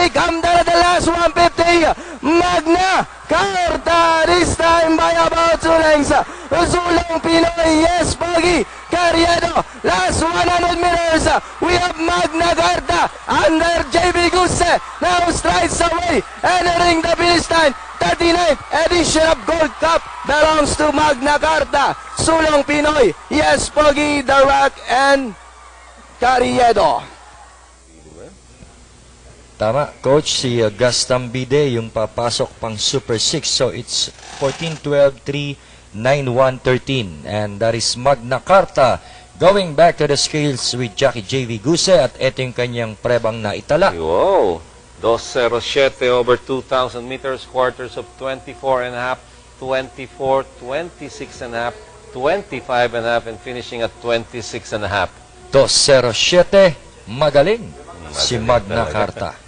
come down at the last 150. Magna Carta, this time by about 2 lengths. Sulong Pinoy, yes, Pogi. Carriedo, last 100 meters. We have Magna Carta under JB Guse. Now strides away, entering the finish line. 39th edition of Gold Cup belongs to Magna Carta. Sulong Pinoy, yes, Pogi, The Rock, and Carriedo. Tama, Coach, si Gaston Bide yung papasok pang Super 6. So it's 14, 12, 3, 9, 1, 13. And that is Magna Carta going back to the scales with Jackie J.V. Guse. At ito yung kanyang prebang na itala. Wow! 2.07 over 2,000 meters, quarters of 24 and a half, 24, 26 and a half, 25 and a half, and finishing at 26 and a half. 2.07, magaling si Magna Carta.